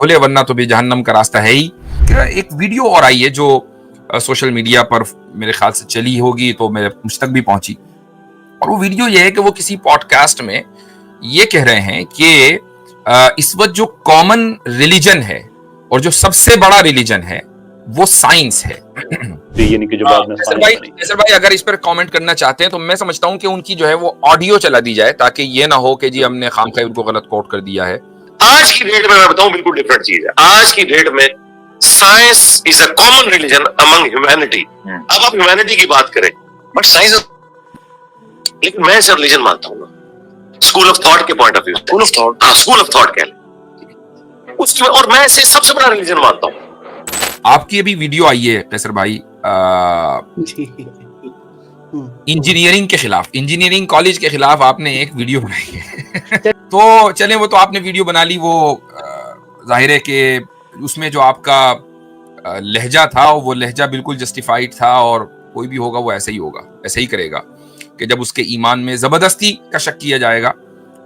खुले वरना तो भी जहन्नम का रास्ता है ही। एक वीडियो और आई है जो सोशल मीडिया पर मेरे ख्याल से चली होगी तो मुझ तक भी पहुंची, और वो वीडियो ये है कि वो किसी पॉडकास्ट में ये कह रहे हैं कि इस वक्त जो कॉमन रिलीजन है और जो सबसे बड़ा रिलीजन है वो साइंस है। कैसर भाई अगर इस पर कमेंट करना चाहते हैं तो मैं समझता हूं कि उनकी जो है वो ऑडियो चला दी जाए ताकि ये ना हो कि जी हमने खामखा उनको गलत कोट कर दिया है। आज की डेट में मैं बताऊं बिल्कुल डिफरेंट चीज है। आज की डेट में science is a common religion among humanity. अब आप ह्यूमैनिटी की बात करें बट साइंस, लेकिन मैं इसे रिलीजन मानता हूं ना, स्कूल ऑफ थॉट के point of view. School of thought, हाँ स्कूल ऑफ थॉट कह लें उसकी, और मैं इसे सबसे बड़ा रिलीजन मानता हूं। आपकी अभी वीडियो आई है कैसर भाई इंजीनियरिंग के खिलाफ, इंजीनियरिंग कॉलेज के खिलाफ आपने एक वीडियो बनाई है। तो चले वो तो आपने वीडियो बना ली, वो जाहिर है कि उसमें जो आपका लहजा था वो लहजा बिल्कुल जस्टिफाइड था, और कोई भी होगा वो ऐसे ही होगा, ऐसे ही करेगा कि जब उसके ईमान में जबरदस्ती का शक किया जाएगा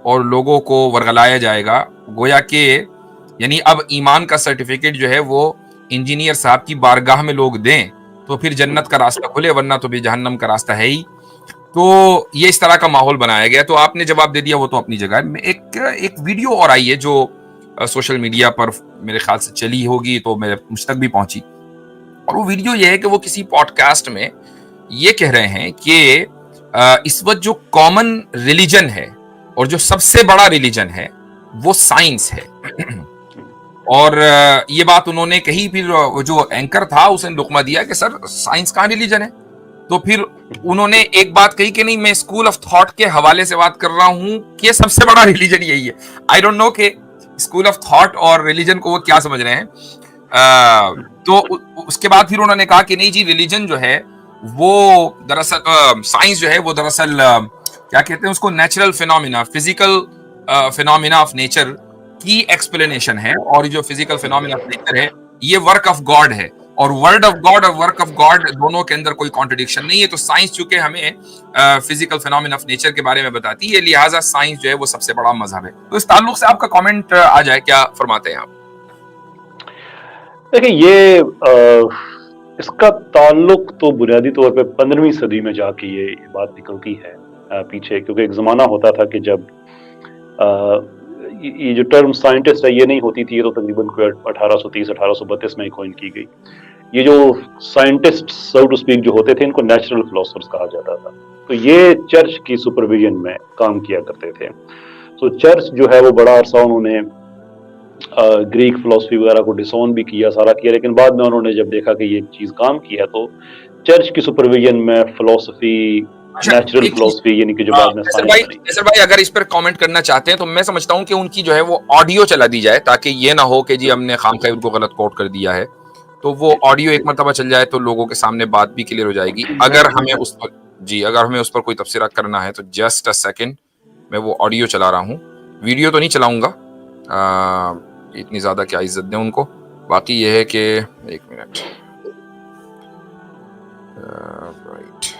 और लोगों को वर्गलाया जाएगा, गोया कि यानी अब ईमान का सर्टिफिकेट जो है वो इंजीनियर साहब की बारगाह में लोग दें तो फिर जन्नत का रास्ता खुले वरना तो भी जहन्नम का रास्ता है ही। तो ये इस तरह का माहौल बनाया गया, तो आपने जवाब दे दिया, वो तो अपनी जगह है। एक वीडियो और आई है जो सोशल मीडिया पर मेरे ख्याल से चली होगी तो मुझ तक भी पहुंची, और वो वीडियो ये है कि वो किसी पॉडकास्ट में ये कह रहे हैं कि इस वक्त जो कॉमन रिलीजन है और जो सबसे बड़ा रिलीजन है वो साइंस है। और ये बात उन्होंने कही, फिर जो एंकर था उसने लुकमा दिया कि सर साइंस कहाँ रिलीजन है। तो फिर उन्होंने एक बात कही कि नहीं, मैं स्कूल ऑफ थॉट के हवाले से बात कर रहा हूं कि सबसे बड़ा रिलीजन यही है। आई डोंट नो कि स्कूल ऑफ थॉट और रिलीजन को वो क्या समझ रहे हैं। तो उसके बाद फिर उन्होंने कहा कि नहीं जी, रिलीजन जो है वो दरअसल साइंस जो है वो दरअसल क्या कहते हैं उसको, natural phenomena, physical phenomena of nature की एक्सप्लेनेशन है, और जो फिजिकल फिनोमिना ऑफ नेचर है ये वर्क ऑफ गॉड है, और वर्ड ऑफ गॉड और वर्क ऑफ गॉड दोनों के अंदर कोई कॉन्ट्रडिक्शन नहीं है। तो साइंस चूंकि हमें फिजिकल फिनोमिना ऑफ नेचर के बारे में बताती है, लिहाजा साइंस जो है वो सबसे बड़ा मजहब है। तो इस ताल्लुक से आपका कमेंट आ जाए, क्या फरमाते हैं आप? देखिए ये इसका ताल्लुक तो बुनियादी तौर पे 15वीं सदी में जाके ये बात निकलती है पीछे, क्योंकि एक जमाना होता था कि जब ये जो टर्म साइंटिस्ट है ये नहीं होती थी, ये तो तकरीबन 1830-1832 में ही कॉइन की गई। ये जो साइंटिस्ट सो टू स्पीक जो होते थे इनको नेचुरल फिलोसफर्स कहा जाता था। तो ये चर्च की सुपरविजन में काम किया करते थे। तो चर्च जो है वो बड़ा अरसा उन्होंने ग्रीक फिलोसफी वगैरह को डिसोन भी किया, सारा किया, लेकिन बाद में उन्होंने जब देखा कि ये चीज काम की है तो चर्च की सुपरविजन में फिलोसफी, नेचुरल फिलोसफी यानी कि जो बाद में कैसर भाई अगर इस पर कमेंट करना चाहते हैं तो मैं समझता हूं कि उनकी जो है वो ऑडियो चला दी जाए ताकि ये ना हो कि जी हमने खामखा उनको गलत कोट कर दिया है। तो वो ऑडियो एक मरतबा चल जाए तो लोगों के सामने बात भी क्लियर हो जाएगी। अगर हमें उस पर कोई तफसीरा करना है तो जस्ट अ सेकंड, मैं वो ऑडियो चला रहा हूँ, वीडियो तो नहीं चलाऊंगा, इतनी ज्यादा क्या इज्जत दें उनको। बाकी ये है कि एक मिनट, राइट,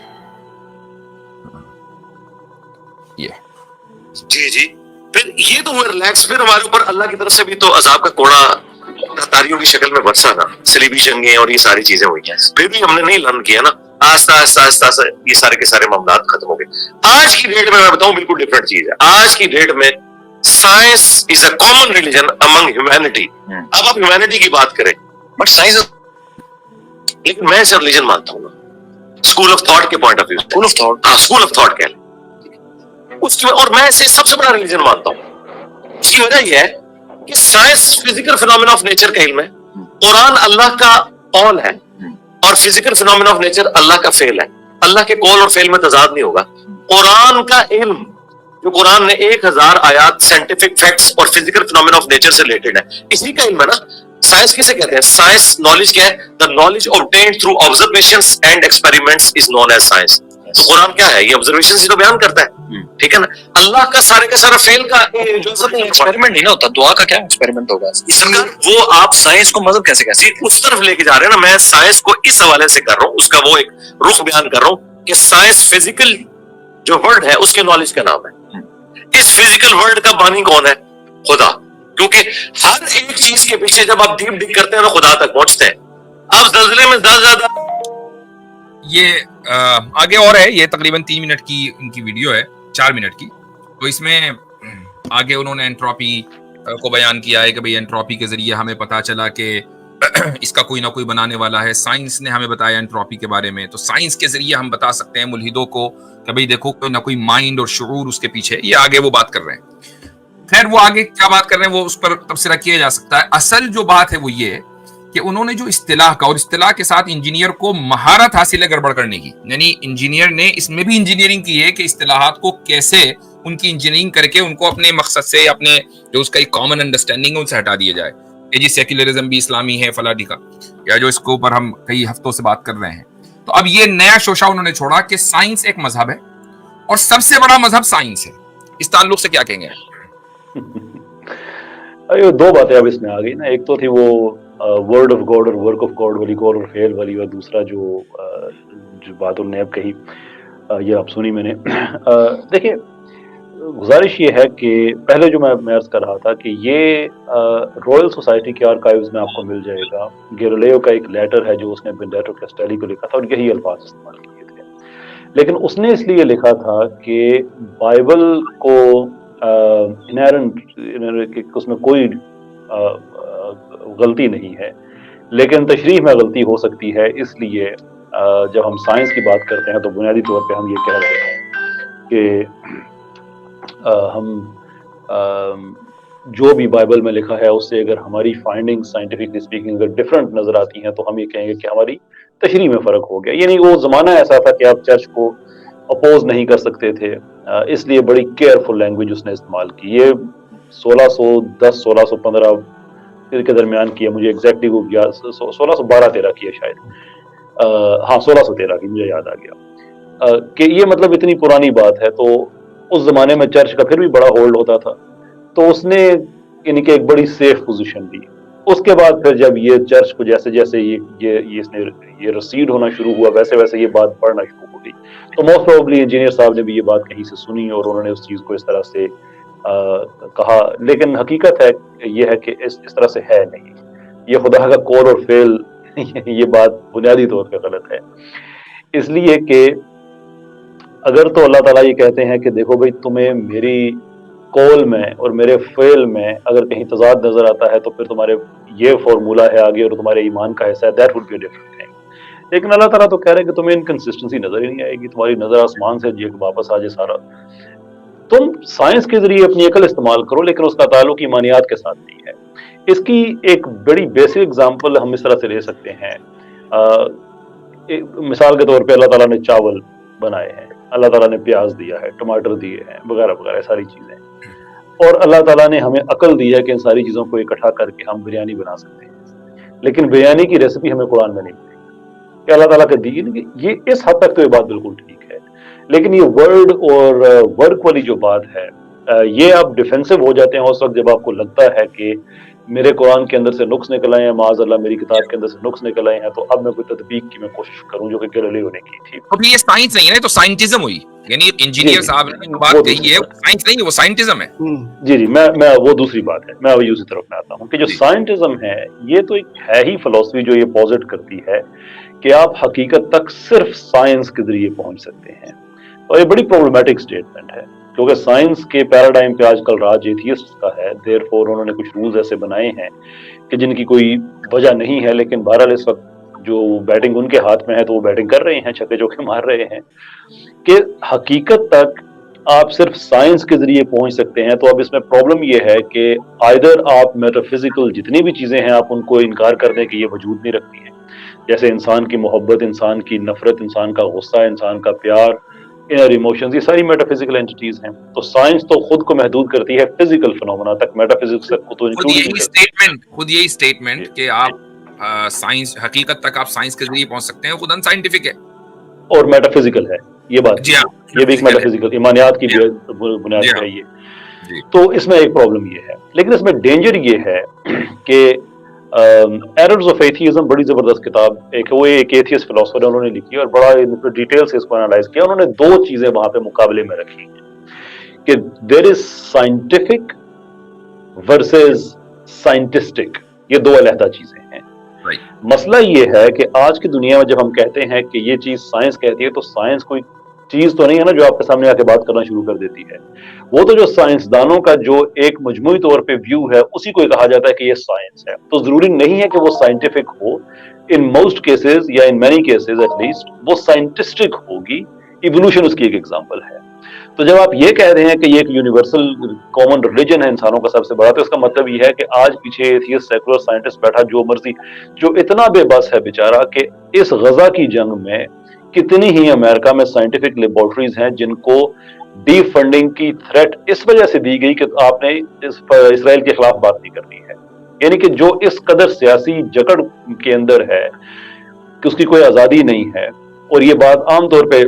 ये जी फिर ये तो हुआ रिलैक्स। फिर हमारे ऊपर अल्लाह की तरफ से भी तो अजाब का कोड़ा तारियों की शक्ल में बरसा ना, सलीबी जंगें और ये सारी चीजें हुई हैं, फिर भी हमने नहीं लर्न किया ना। आस्ता आस्ता ये सारे के सारे मामलात खत्म हो गए। आज की डेट में मैं बताऊं बिल्कुल डिफरेंट चीज है। आज की डेट में science is a common religion among humanity. अब आप ह्यूमैनिटी की बात करें बट साइंस, लेकिन मैं इसे रिलीजन मानता हूं ना, स्कूल ऑफ थॉट के point of view. School of thought, हाँ स्कूल ऑफ थॉट कह लें उसकी, और मैं इसे सबसे बड़ा रिलीजन मानता हूं। इसकी वजह यह है कि science physical phenomena of nature का इल्म है, कुरान अल्लाह का कौल है और फिजिकल फिनोमेना ऑफ नेचर अल्लाह का फेल है। अल्लाह के कौल और फेल में तजाद नहीं होगा। कुरान का इल्म जो कुरान ने 1000 आयात साइंटिफिक फैक्ट्स और फिजिकल फिनोमेना ऑफ नेचर से रिलेटेड है, इसी का इल्म है ना। साइंस किसे कहते हैं? साइंस नॉलेज क्या है? The knowledge obtained through observations and experiments is known as science. तो कुरान क्या है? ये ऑब्जर्वेशन ही तो बयान करता है, ठीक है ना। अल्लाह का सारा फेल का एक्सपेरिमेंट नहीं ना होता, दुआ का क्या एक्सपेरिमेंट होगा? वो आप साइंस को मदद कैसे उस तरफ लेके जा रहे हैं ना। मैं साइंस को इस हवाले से कर रहा हूँ, उसका वो एक रुख बयान कर रहा हूँ कि साइंस फिजिकल जो वर्ल्ड है उसके नॉलेज का नाम है। इस फिजिकल वर्ल्ड का बानी कौन है? खुदा। क्योंकि हर एक चीज के पीछे जब आप डीप डिग करते हैं तो खुदा तक पहुंचते हैं। अब जल्जले में ज्यादा ये आगे और है, ये तकरीबन 3 मिनट की उनकी वीडियो है, 4 मिनट की। तो इसमें आगे उन्होंने एंट्रोपी को बयान किया है कि भाई एंट्रोपी के जरिए हमें पता चला कि इसका कोई ना कोई बनाने वाला है, साइंस ने हमें बताया एंट्रोपी के बारे में, तो साइंस के जरिए हम बता सकते हैं मुल्हिदों को कि भाई देखो कोई ना कोई माइंड और शुऊर उसके पीछे। ये आगे वो बात कर रहे हैं। खैर वो आगे क्या बात कर रहे हैं वो उस पर तबसरा किया जा सकता है। असल जो बात है वो ये है कि उन्होंने जो इस्तिलाह का, और इस्तिलाह के साथ इंजीनियर को महारत हासिल है गड़बड़ करने की, यानी इंजीनियर ने इसमें भी इंजीनियरिंग की है कि इस्तिलाहात को कैसे उनकी इंजीनियरिंग करके उनको अपने मकसद से, अपने जो उसका एक कॉमन अंडरस्टैंडिंग है उनसे हटा दिया जाए कि जी सेक्युलरिज्म भी इस्लामी है फलाडी का, या जो इसके ऊपर हम कई हफ्तों से बात कर रहे हैं। तो अब ये नया शोशा उन्होंने छोड़ा कि साइंस एक मजहब है और सबसे बड़ा मजहब साइंस है। इस ताल्लुक से क्या कहेंगे? अरे दो बातें अब इसमें आ गई ना, एक तो थी वो वर्ड ऑफ गॉड और वर्क ऑफ गॉड वाली, कॉल और फेल वाली, और दूसरा जो बात उन्होंने अब कही, ये आप सुनी मैंने। देखिए गुजारिश ये है कि पहले जो मैं अर्ज कर रहा था कि ये रॉयल सोसाइटी के आर्काइव्स में आपको मिल जाएगा। गैलीलियो का एक लेटर है जो उसने बेनेडिक्टो कैस्टेली को लिखा था और यही अल्फाज इस्तेमाल किए थे, लेकिन उसने इसलिए लिखा था कि बाइबल को इनहेरेंट, उसमें कोई गलती नहीं है, लेकिन तशरीह में गलती हो सकती है। इसलिए जब हम साइंस की बात करते हैं तो बुनियादी तौर पे हम ये कह रहे हैं कि हम जो भी बाइबल में लिखा है उससे अगर हमारी फाइंडिंग साइंटिफिकली स्पीकिंग अगर डिफरेंट नजर आती हैं तो हम ये कहेंगे कि हमारी तशरीह में फर्क हो गया। यानी वो जमाना ऐसा था कि आप चर्च को अपोज नहीं कर सकते थे, इसलिए बड़ी केयरफुल लैंग्वेज उसने इस्तेमाल की। ये 1610 1615 के दरमियान किया, मुझे एग्जैक्टली वो 1612-13 किया शायद, हाँ 1613 की, मुझे याद आ गया कि ये मतलब इतनी पुरानी बात है। तो उस जमाने में चर्च का फिर भी बड़ा होल्ड होता था, तो उसने यानी कि एक बड़ी सेफ पोजीशन ली। उसके बाद फिर जब ये चर्च को जैसे जैसे ये रसीड होना शुरू हुआ, वैसे वैसे ये बात बढ़ना शुरू हो गई। तो मोस्ट प्रोबेबली इंजीनियर साहब ने भी ये बात कहीं से सुनी और उन्होंने उस चीज को इस तरह से कहा, लेकिन हकीकत है ये है कि इस तरह से है नहीं। ये खुदा का कॉल और फेल ये बात बुनियादी तौर पे गलत है, इसलिए कि अगर तो अल्लाह ताला ये कहते हैं कि देखो भाई तुम्हें मेरी कॉल में और मेरे फेल में अगर कहीं तजाद नजर आता है तो फिर तुम्हारे ये फॉर्मूला है आगे और तुम्हारे ईमान का हिस्सा है, that would be different thing. लेकिन अल्लाह ताला तो कह रहे हैं कि तुम्हें इनकंसिस्टेंसी नजर ही नहीं आएगी, तुम्हारी नजर आसमान से वापस आ जाए सारा। तुम साइंस के जरिए अपनी अकल इस्तेमाल करो, लेकिन उसका ताल्लुक ईमानियात के साथ नहीं है। इसकी एक बड़ी बेसिक एग्जांपल हम इस तरह से ले सकते हैं। मिसाल के तौर पे अल्लाह ताला ने चावल बनाए हैं, अल्लाह ताला ने प्याज दिया है, टमाटर दिए हैं, वगैरह वगैरह सारी चीजें, और अल्लाह ताला ने हमें अकल दी है कि इन सारी चीजों को इकट्ठा करके हम बिरयानी बना सकते हैं। लेकिन बिरयानी की रेसिपी हमें कुरान में नहीं मिलेगी कि अल्लाह ताला का दी। ये इस हद तक तो ये बात बिल्कुल ठीक है, लेकिन ये वर्ड और वर्क वाली जो बात है, ये आप डिफेंसिव हो जाते हैं उस वक्त जब आपको लगता है कि मेरे कुरान के अंदर से नुक्स निकल आए हैं, माज़अल्लाह मेरी किताब के अंदर से नुक्स निकल आए हैं, तो अब मैं कोई तदबीक की मैं कोशिश करूं जो कि गैलीलियो ने की थी। तो ये साइंस नहीं है ना, तो साइंटिज्म हुई। यानी इंजीनियर साहब ने जो बात कही है वो साइंस नहीं है, वो साइंटिज्म है। जी मैं वो दूसरी बात है, मैं अभी उसी तरफ में आता हूँ कि जो साइंटिज्म है ये तो एक है ही फिलॉसफी जो ये पॉजिट करती है कि आप हकीकत तक सिर्फ साइंस के जरिए पहुंच सकते हैं, और ये बड़ी प्रॉब्लमेटिक स्टेटमेंट है क्योंकि साइंस के पैराडाइम पे आजकल राज एथियस्ट का है। देयरफॉर उन्होंने कुछ रूल्स ऐसे बनाए हैं कि जिनकी कोई वजह नहीं है, लेकिन बहरहाल इस वक्त जो बैटिंग उनके हाथ में है तो वो बैटिंग कर रहे हैं, छक्के चौके मार रहे हैं कि हकीकत तक आप सिर्फ साइंस के जरिए पहुंच सकते हैं। तो अब इसमें प्रॉब्लम ये है कि आइदर आप मेटाफिजिकल जितनी भी चीजें हैं आप उनको इनकार कर दें कि ये वजूद नहीं रखती हैं, जैसे इंसान की मोहब्बत, इंसान की नफरत, इंसान का गुस्सा, इंसान का प्यार, इनर इमोशंस, ये सारी मेटाफिजिकल एंटिटीज हैं। तो साइंस तो खुद को महदूद करती है फिजिकल फिनोमेना तक, मेटाफिजिक्स तक को तो खुद यही स्टेटमेंट कि आप साइंस, हकीकत तक आप साइंस के जरिए पहुंच सकते हैं, खुद अनसाइंटिफिक है और मेटाफिजिकल है ये बात। जी हाँ, ये भी एक मेटाफिजिकल ईमानियात की बुनियाद है ये। तो इसमें एक प्रॉब्लम ये है, लेकिन इसमें डेंजर ये है कि एरर्स ऑफ एथियज्म बड़ी जबरदस्त किताब वो एक एथियस्ट फिलोसोफर है, उन्होंने लिखी और बड़ा डिटेल से इसको एनालाइज किया। उन्होंने दो चीजें वहां पे मुकाबले में रखी कि देयर इज साइंटिफिक वर्सेस साइंटिस्टिक, ये दो अलहदा चीजें हैं। Right. मसला ये है कि आज की दुनिया में जब हम कहते हैं कि ये चीज साइंस कहती है, तो साइंस कोई चीज तो नहीं है ना जो आपके सामने आके बात करना शुरू कर देती है। वो तो जो साइंसदानों का जो एक मजमूई तौर पे व्यू है, उसी को कहा जाता है कि ये साइंस है। तो जरूरी नहीं है कि वो साइंटिफिक हो, इन मोस्ट केसेस या इन मेनी केसेस एटलीस्ट वो साइंटिस्टिक होगी। इवोल्यूशन उसकी एक एग्जांपल है। तो जब आप ये कह रहे हैं कि ये एक यूनिवर्सल कॉमन रिलीजन है इंसानों का सबसे बड़ा, तो इसका मतलब ये है कि आज पीछे एथियस्ट सेकुलर साइंटिस्ट बैठा जो मर्जी, जो इतना बेबस है बेचारा कि इस गजा की जंग में कितनी ही अमेरिका में साइंटिफिक लेबोरेटरीज हैं जिनको डी फंडिंग की थ्रेट इस वजह से दी गई कि आपने इसराइल के खिलाफ बात नहीं करनी है। यानी कि जो इस कदर सियासी जकड़ के अंदर है कि उसकी कोई आजादी नहीं है। और ये बात आमतौर पे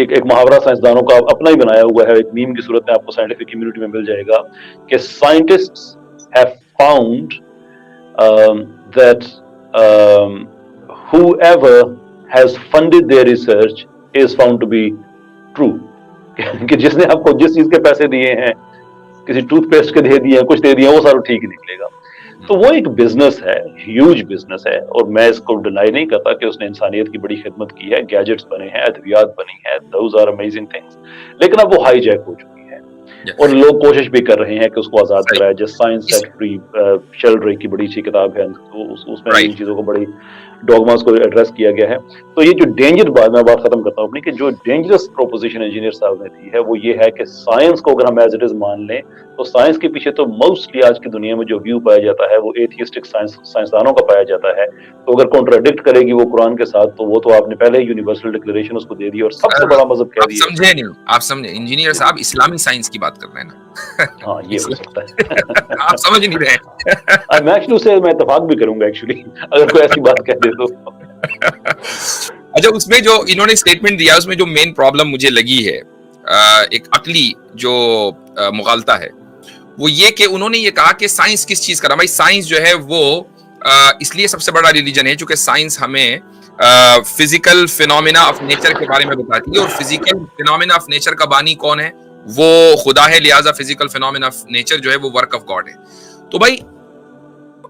एक मुहावरा साइंसदानों का अपना ही बनाया हुआ है, एक मीम की सूरत में आपको साइंटिफिक कम्युनिटी में मिल जाएगा कि scientists have found that whoever has funded their research is found to be true। कि जिसने आपको जिस चीज के पैसे दिए हैं, किसी टूथपेस्ट के दे दिए, कुछ दे दिया, वो सारा ठीक ही निकलेगा। तो वो एक बिजनेस है, ह्यूज बिजनेस है, और मैं इसको डिनाई नहीं करता कि उसने इंसानियत की बड़ी खिदमत की है, गैजेट्स बने हैं, अद्वियात बनी है, दोज आर अमेजिंग थिंग्स, लेकिन अब वो हाईजैक हो चुकी है। और लोग कोशिश भी कर रहे हैं कि उसको आजाद कराया जाए। साइंस सेट फ्री शेल रे की बड़ी अच्छी किताब है, उसमें इन चीजों को बड़ी डॉगमास को एड्रेस किया गया है। तो ये जो डेंजर मैं बात खत्म करता हूँ अपनी, कि जो डेंजरस प्रोपोजिशन इंजीनियर साहब ने दी है वो ये है कि साइंस को अगर हम एज इट इज मान लें, तो साइंस के पीछे तो मोस्टली आज की दुनिया में जो व्यू पाया जाता है वो एथियस्टिक साइंसदानों का पाया जाता है। तो अगर कॉन्ट्राडिक्ट करेगी वो कुरान के साथ, तो वो तो आपने पहले ही यूनिवर्सल डिक्लेरेशन उसको दे दी और सबसे बड़ा मजहब कह दिया। समझे नहीं, आप समझे इंजीनियर साहब, इस्लामी साइंस की बात कर रहे हैं ना। हाँ, ये हो सकता है। आप समझ नहीं रहे। मैं एक्चुअली उससे मैं इत्तेफाक भी करूंगा एक्चुअली, अगर कोई ऐसी बात कह दे तो। अच्छा, उसमें जो इन्होंने स्टेटमेंट दिया उसमें जो मेन प्रॉब्लम मुझे लगी है, एक अकली जो मुगालता है, वो ये कि उन्होंने ये कहा कि साइंस किस चीज का। भाई साइंस जो है वो इसलिए सबसे बड़ा रिलीजन है क्योंकि साइंस हमें फिजिकल फिनोमिना ऑफ नेचर के बारे में बताती है, और फिजिकल फिनोमिना ऑफ नेचर का बानी कौन है? वो खुदा है, लिहाजा फिजिकल फिनोमिना ऑफ नेचर जो है वो वर्क ऑफ गॉड है। तो भाई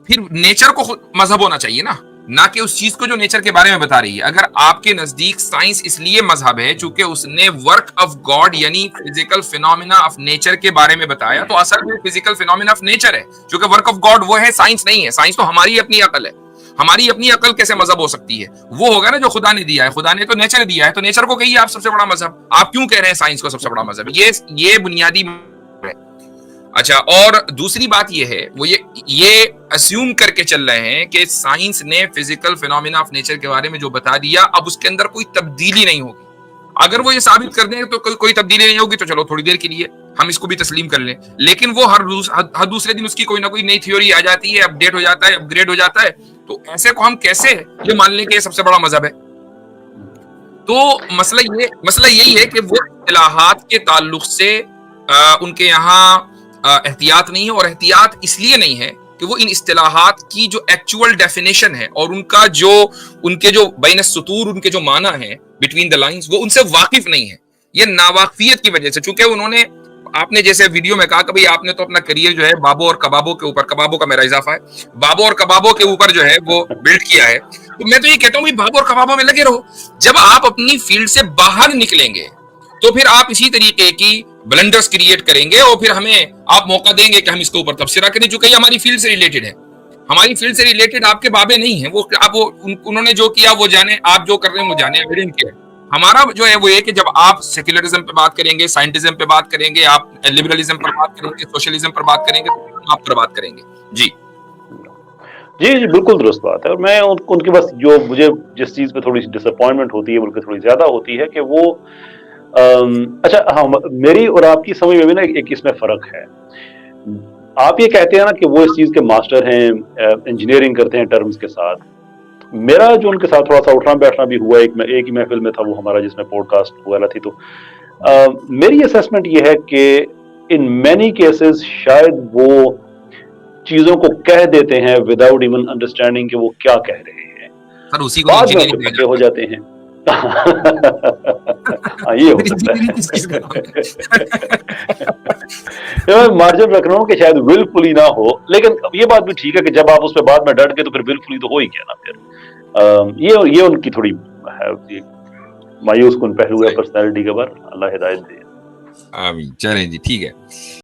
फिर नेचर को मजहब होना चाहिए ना कि उस चीज को जो नेचर के बारे में बता रही है। अगर आपके नजदीक साइंस इसलिए मजहब है चूंकि उसने वर्क ऑफ गॉड यानी फिजिकल फिनोमिना ऑफ नेचर के बारे में बताया, तो असल में फिजिकल फिनोमिना ऑफ नेचर है, क्योंकि वर्क ऑफ गॉड वो है, साइंस नहीं है। साइंस तो हमारी अपनी अकल है। हमारी अपनी अकल कैसे मजहब हो सकती है? वो होगा ना जो खुदा ने दिया है। खुदा ने तो नेचर दिया है, तो नेचर को कहिए आप सबसे बड़ा मजहब। आप क्यों कह रहे हैं साइंस को सबसे बड़ा मजहब? ये बुनियादी है। अच्छा, और दूसरी बात ये है, वो ये अस्यूम करके चल रहे हैं कि साइंस ने फिजिकल फिनोमिना ऑफ नेचर के बारे में जो बता दिया, अब उसके अंदर कोई तब्दीली नहीं होगी। अगर वो ये साबित कर दें तो कोई तब्दीली नहीं होगी, तो चलो थोड़ी देर के लिए हम इसको भी तस्लीम कर लें। लेकिन वो हर दूसरे दिन उसकी कोई ना कोई नई थ्योरी आ जाती है, अपडेट हो जाता है, अपग्रेड हो जाता है। तो ऐसे को हम कैसे ये मान लें कि ये सबसे बड़ा मजहब है? तो मसला यही है कि वो इलाहात के ताल्लुक से उनके यहाँ एहतियात नहीं है, और एहतियात इसलिए नहीं है कि वो इन इस्तिलाहात की जो एक्चुअल डेफिनेशन है और उनके जो बैन सुतूर, उनके जो माना है बिटवीन द लाइंस, वो उनसे वाकिफ नहीं है। ये नावाकिफियत की वजह से, चूंकि उन्होंने, आपने जैसे वीडियो में कहा कि भाई आपने तो अपना करियर जो है बाबो और कबाबो के ऊपर, कबाबो का मेरा इजाफा है, बाबो और कबाबो के ऊपर जो है वो बिल्ड किया है। तो मैं तो ये कहता हूँ भाई बाबो और कबाबो में लगे रहो। जब आप अपनी फील्ड से बाहर निकलेंगे तो फिर आप इसी तरीके की ब्लंडर्स क्रिएट करेंगे और फिर हमें आप मौका देंगे कि हम इसके ऊपर तबसरा करें, जो कि हमारी फील्ड से रिलेटेड है। हमारी फील्ड से रिलेटेड आपके बाबे नहीं है, उन्होंने जो किया वो जाने, आप जो कर रहे हैं वो जाने, एविडेंट है। हमारा जो है वो ये कि जब आप सेक्युलरिज्म पे बात करेंगे, साइंटिज्म पे बात करेंगे, आप लिबरलिज्म पर बात करेंगे, सोशलिज्म पर बात करेंगे, तो आप पर बात करेंगे। जी जी, बिल्कुल दुरुस्त बात है। और मैं उनकी बस जो मुझे जिस चीज पे थोड़ी सी डिसअपॉइंटमेंट होती है, बल्कि थोड़ी ज्यादा होती है, कि वो अच्छा, हाँ, मेरी और आपकी समझ में भी ना एक इसमें फर्क है। आप ये कहते हैं ना कि वो इस चीज के मास्टर हैं, इंजीनियरिंग करते हैं टर्म्स के साथ। मेरा जो उनके साथ थोड़ा सा उठना बैठना भी हुआ, एक ही महफिल में था वो हमारा, जिसमें पॉडकास्ट हुआ थी। तो मेरी असेसमेंट ये है कि इन मैनी केसेस शायद वो चीजों को कह देते हैं विदाउट इवन अंडरस्टैंडिंग कि वो क्या कह रहे हैं। सर, उसी को इंजीनियरिंग हो जाते हैं। ہاں یہ ہو سکتا ہے مارجن رکھ رہا ہوں کہ شاید willfully نہ ہو، لیکن یہ بات بھی ٹھیک ہے کہ جب آپ اس پہ بعد میں ڈٹ گئے تو پھر willfully تو ہو ہی گیا نا پھر. یہ ان کی تھوڑی مایوس کن پہلو ہے پرسنالٹی کے اوپر. اللہ ہدایت دے. آمین. چلیں جی ٹھیک ہے.